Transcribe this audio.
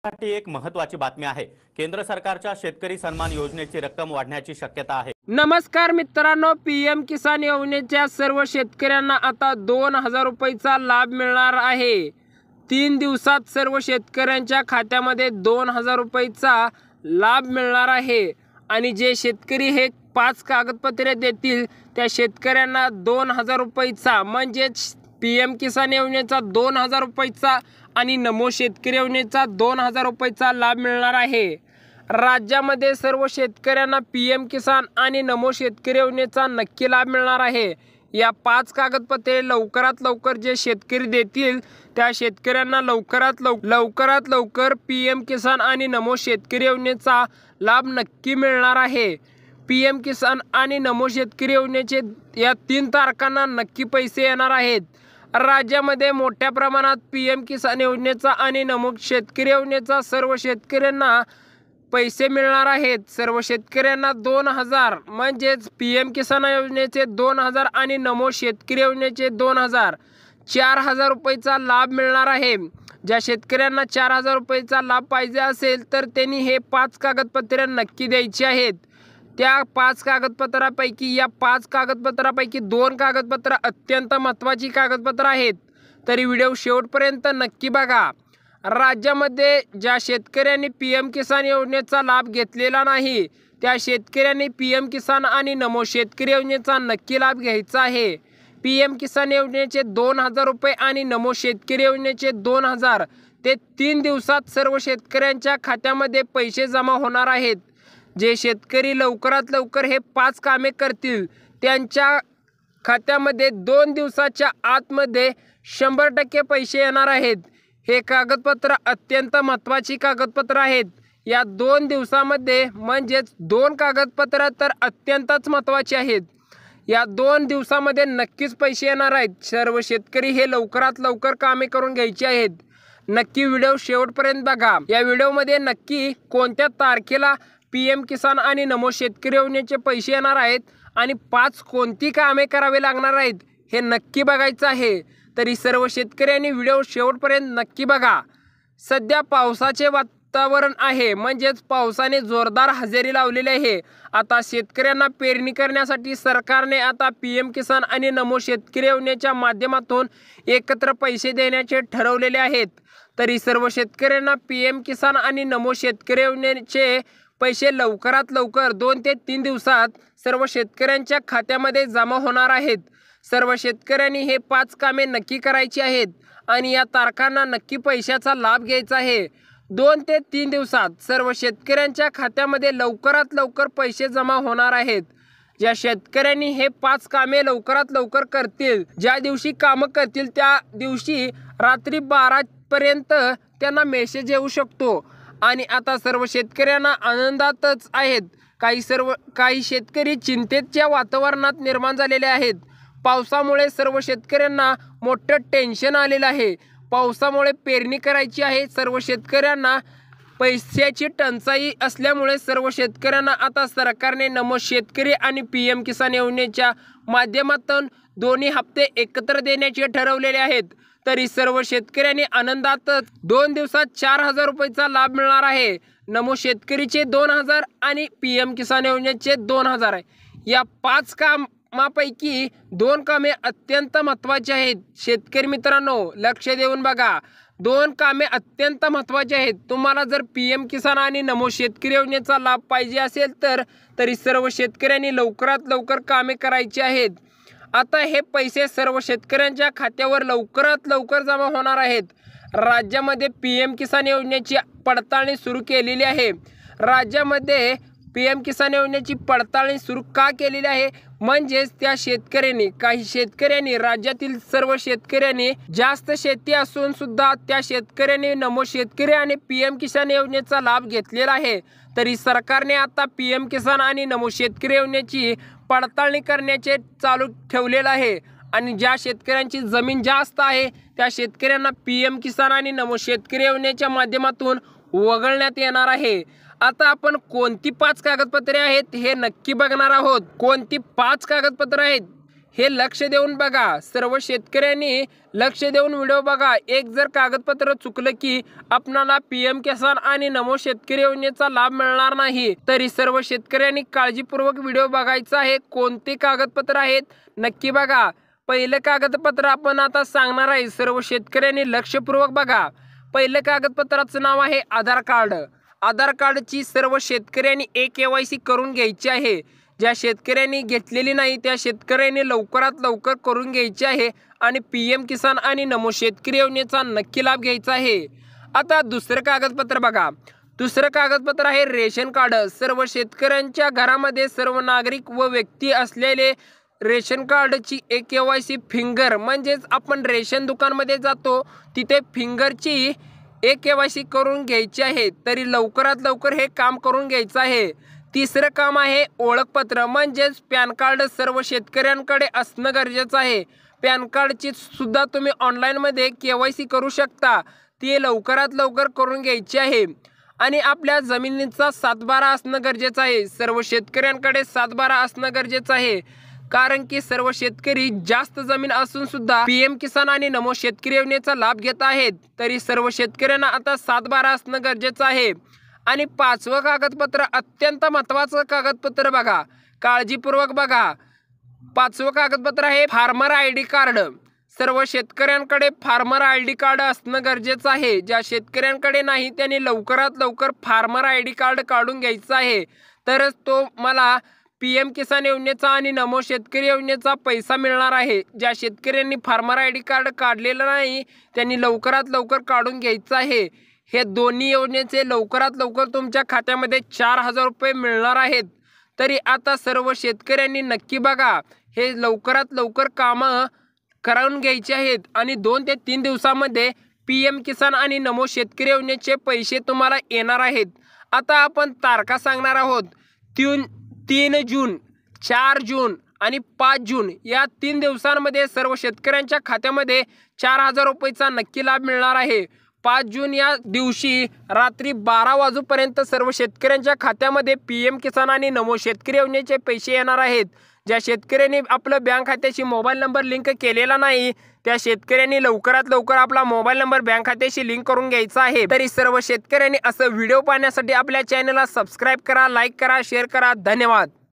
साठी एक महत्त्वाची बातमी आहे। केंद्र सरकारच्या शेतकरी सन्मान योजनेची रक्कम वाढण्याची शक्यता आहे। नमस्कार मित्रांनो, पीएम किसान योजनेच्या सर्व शेतकऱ्यांना आता 2000 रुपयाचा लाभ मिळणार आहे। 3 दिवसात सर्व शेतकऱ्यांच्या खात्यामध्ये 2000 रुपयाचा लाभ मिळणार आहे आणि जे शेतकरी हे 5 कागदपत्रे देतील त्या शेतकऱ्यांना 2000 रुपयाचा म्हणजे पीएम किसान योजनेचा 2000 रुपयाचा आणि नमो शेतकरी योजनेचा 2000 रुपयाचा लाभ मिळणार आहे। राज्यामध्ये सर्व शेतकऱ्यांना पीएम किसान आणि नमो शेतकरी योजनेचा नक्की लाभ मिळणार आहे। या 5 कागदपत्रे लवकरात लवकर जे शेतकरी देतील त्या शेतकऱ्यांना लवकरात लवकर पीएम किसान आणि नमो शेतकरी योजनेचा लाभ नक्की मिळणार आहे। पीएम किसान आणि नमो शेतकरी योजनेचे या 3 तारखांना नक्की पैसे येणार आहेत। राज्यामध्ये मोठ्या प्रमाणात पीएम किसान योजनेचा आणि नमो शेतकरी योजनेचा सर्व शेतकऱ्यांना पैसे मिळणार आहेत। सर्व शेतकऱ्यांना 2000 म्हणजेच पीएम किसान योजनेचे 2000 आणि नमो शेतकरी योजनेचे 2000 4000 रुपयाचा लाभ मिळणार आहे। ज्या शेतकऱ्यांना 4000 रुपयाचा लाभ पाहिजे असेल तर त्यांनी हे 5 कागदपत्रे नक्की द्यायची आहेत। त्या 5 कागदपत्रापैकी या 5 कागदपत्रापैकी 2 कागदपत्र अत्यंत महत्त्वाची कागदपत्र आहेत, तरी व्हिडिओ शेवटपर्यंत नक्की बघा। राज्यामध्ये ज्या शेतकऱ्यांनी पीएम किसान योजनेचा लाभ घेतलेला नाही त्या शेतकऱ्यांनी पीएम किसान आणि नमो शेतकरी योजनेचा नक्की लाभ घ्यायचा आहे। पीएम किसान योजनेचे 2000 रुपये आणि नमो शेतकरी योजनेचे 2000 ते 3 दिवसात सर्व शेतकऱ्यांच्या खात्यामध्ये पैसे जमा होणार आहेत। जे शेतकरी लवकरात लवकर हे 5 कामे करतील त्यांच्या खात्यामध्ये 2 दिवसाच्या आतमध्ये 100% पैसे येणार आहेत। हे कागदपत्र अत्यंत महत्त्वाची कागदपत्र आहेत। या 2 दिवसामध्ये म्हणजेच 2 कागदपत्र तर अत्यंतच महत्त्वाची आहेत। या 2 दिवसामध्ये नक्कीच पैसे येणार आहेत। सर्व शेतकरी हे लवकरात लवकर कामे करून घ्यायची आहेत। नक्की व्हिडिओ शेवटपर्यंत बघा। या व्हिडिओमध्ये नक्की कोणत्या तारखेला पीएम किसान आणि नमो शेतकरी योजनेचे पैसे येणार आहेत आणि 5 कोणती कामे करावे लागणार आहेत हे नक्की बघायचं आहे। तरी सर्व शेतकऱ्यांनी व्हिडिओ शेवटपर्यंत नक्की बघा। सध्या पावसाचे वातावरण आहे म्हणजेच पावसाने जोरदार हजेरी लावलेली आहे। आता शेतकऱ्यांना पेरणी करण्यासाठी सरकारने आता पीएम किसान आणि नमो शेतकरी योजनेच्या माध्यमातून एकत्र पैसे देण्याचे ठरवलेले आहेत। तरी सर्व शेतकऱ्यांना पीएम किसान आणि नमो शेतकरी योजनेचे पैसे लवकरात लवकर 2 ते 3 दिवसात सर्व शेतकऱ्यांच्या खात्यामध्ये जमा होणार आहेत। सर्व शेतकऱ्यांनी हे 5 कामे नक्की करायची आहेत आणि या तारखांना नक्की पैशाचा लाभ घ्यायचा आहे। 2 ते 3 दिवसात सर्व शेतकऱ्यांच्या खात्यामध्ये लवकरात लवकर पैसे जमा होणार आहेत। ज्या शेतकऱ्यांनी हे 5 कामे लवकरात लवकर करतील, ज्या दिवशी कामं करतील त्या दिवशी रात्री 12 पर्यंत त्यांना मेसेज येऊ शकतो आणि आता सर्व शेतकऱ्यांना आनंदातच आहेत। काही शेतकरी चिंतेच्या वातावरणात निर्माण झालेले आहेत। पावसामुळे सर्व शेतकऱ्यांना मोठं टेन्शन आलेलं आहे। पावसामुळे पेरणी करायची आहे। सर्व शेतकऱ्यांना पैशाची टंचाई असल्यामुळे सर्व शेतकऱ्यांना आता सरकारने नमो शेतकरी आणि पीएम किसान योजनेच्या माध्यमातून दोन्ही हप्ते एकत्र देण्याचे ठरवलेले आहेत। तरी सर्व शेतकऱ्यांनी आनंदातच 2 दिवसात 4000 रुपयाचा लाभ मिळणार आहे। नमो शेतकरीचे 2000 आणि पीएम किसान योजनेचे 2000 या 5 कामापैकी 2 कामे अत्यंत महत्त्वाची आहेत। शेतकरी मित्रांनो लक्ष देऊन बघा, 2 कामे अत्यंत महत्त्वाची आहेत। तुम्हाला जर पीएम किसान आणि नमो शेतकरी योजनेचा लाभ पाहिजे असेल तरी सर्व शेतकऱ्यांनी लवकरात लवकर कामे करायची आहेत। आता हे पैसे सर्व शेतकऱ्यांच्या खात्यावर लवकरात लवकर जमा होणार आहेत। राज्यामध्ये पीएम किसान योजनेची पडताळणी सुरू केलेली आहे। राज्यामध्ये पीएम किसान योजनेची पडताळणी सुरू का केलेली आहे म्हणजेच त्या शेतकऱ्यांनी काही शेतकऱ्यांनी राज्यातील सर्व शेतकऱ्यांनी जास्त शेती असून सुद्धा त्या शेतकऱ्यांनी नमो शेतकरी आणि पीएम किसान योजनेचा लाभ घेतलेला आहे। तरी सरकारने आता पीएम किसान आणि नमो शेतकरी योजनेची पडताळणी करण्याचे चालू ठेवलेलं आहे आणि ज्या शेतकऱ्यांची जमीन जास्त आहे त्या शेतकऱ्यांना पीएम किसान आणि नमो शेतकरी योजनेच्या माध्यमातून वगळण्यात येणार आहे। आता आपण कोणती 5 कागदपत्रे आहेत हे नक्की बघणार आहोत। कोणती 5 कागदपत्रे आहेत हे लक्ष देऊन बघा, सर्व शेतकऱ्यांनी लक्ष देऊन व्हिडिओ बघा। एक जर कागदपत्र चुकलं की आपणाला PM किसान आणि नमो शेतकरी योजनेचा लाभ मिळणार नाही। तरी सर्व शेतकऱ्यांनी काळजीपूर्वक व्हिडिओ बघायचा आहे। कोणते कागदपत्र आहेत नक्की बघा। पहिलं कागदपत्र आपण आता सांगणार आहे, सर्व शेतकऱ्यांनी लक्षपूर्वक बघा। पहिलं कागदपत्राचं नाव आहे आधार कार्ड। आधार कार्डची सर्व शेतकऱ्यांनी KYC करून घ्यायची आहे। ज्या शेतकऱ्यांनी घेतलेली नाही त्या शेतकऱ्यांनी लवकरात लवकर करून घ्यायची आहे आणि PM किसान आणि नमो शेतकरी योजनेचा नक्की लाभ घ्यायचा आहे। आता दुसरं कागदपत्र बघा। दुसरं कागदपत्र आहे रेशन कार्ड। सर्व शेतकऱ्यांच्या घरामध्ये सर्व नागरिक व व्यक्ती असलेले रेशन कार्डची KYC फिंगर, म्हणजेच आपण रेशन दुकानमध्ये जातो तिथे फिंगरची KYC करून घ्यायची आहे। तरी लवकरात लवकर हे काम करून घ्यायचं आहे। तिसरं काम आहे ओळखपत्र, म्हणजेच पॅन कार्ड सर्व शेतकऱ्यांकडे असणं गरजेचं आहे। पॅन कार्डची सुद्धा तुम्ही ऑनलाईनमध्ये KYC करू शकता, ती लवकरात लवकर करून घ्यायची आहे। आणि आपल्या जमिनीचा 7/12 असणं गरजेचं आहे। सर्व शेतकऱ्यांकडे 7/12 असणं गरजेचं आहे, कारण की सर्व शेतकरी जास्त जमीन असून सुद्धा PM किसान आणि नमो शेतकरी योजनेचा लाभ घेत आहेत। तरी सर्व शेतकऱ्यांना आता 7/12 असणं गरजेचं आहे। आणि पाचवं कागदपत्र अत्यंत महत्त्वाचं कागदपत्र बघा, काळजीपूर्वक बघा। पाचवं कागदपत्र आहे फार्मर ID कार्ड। सर्व शेतकऱ्यांकडे फार्मर ID कार्ड असणं गरजेचं आहे। ज्या शेतकऱ्यांकडे नाही त्यांनी लवकरात लवकर फार्मर ID कार्ड काढून घ्यायचं आहे, तरच तो मला PM किसान योजनेचा आणि नमो शेतकरी योजनेचा पैसा मिळणार आहे। ज्या शेतकऱ्यांनी फार्मर ID कार्ड काढलेलं नाही त्यांनी लवकरात लवकर काढून घ्यायचं आहे। हे दोन्ही योजनेचे लवकरात लवकर तुमच्या खात्यामध्ये 4000 रुपये मिळणार आहेत। तरी आता सर्व शेतकऱ्यांनी नक्की बघा, हे लवकरात लवकर कामं करून घ्यायचे आहेत आणि 2 ते 3 दिवसामध्ये PM किसान आणि नमो शेतकरी योजनेचे पैसे तुम्हाला येणार आहेत। आता आपण तारखा सांगणार आहोत। 3 जून, 4 जून आणि 5 जून या 3 दिवसांमध्ये सर्व शेतकऱ्यांच्या खात्यामध्ये 4000 रुपयेचा नक्की लाभ मिळणार आहे। 5 जून या दिवशी रात्री 12 वाजेपर्यंत सर्व शेतकऱ्यांच्या खात्यामध्ये PM किसान आणि नमो शेतकरी योजनेचे पैसे येणार आहेत। ज्या शेतकऱ्यांनी आपलं बँक खात्याशी मोबाईल नंबर लिंक केलेला नाही त्या शेतकऱ्यांनी लवकरात लवकर आपला मोबाईल नंबर बँक खात्याशी लिंक करून घ्यायचा आहे। तरी सर्व शेतकऱ्यांनी असं व्हिडिओ पाहण्यासाठी आपल्या चॅनलला सबस्क्राईब करा, लाईक करा, शेअर करा। धन्यवाद।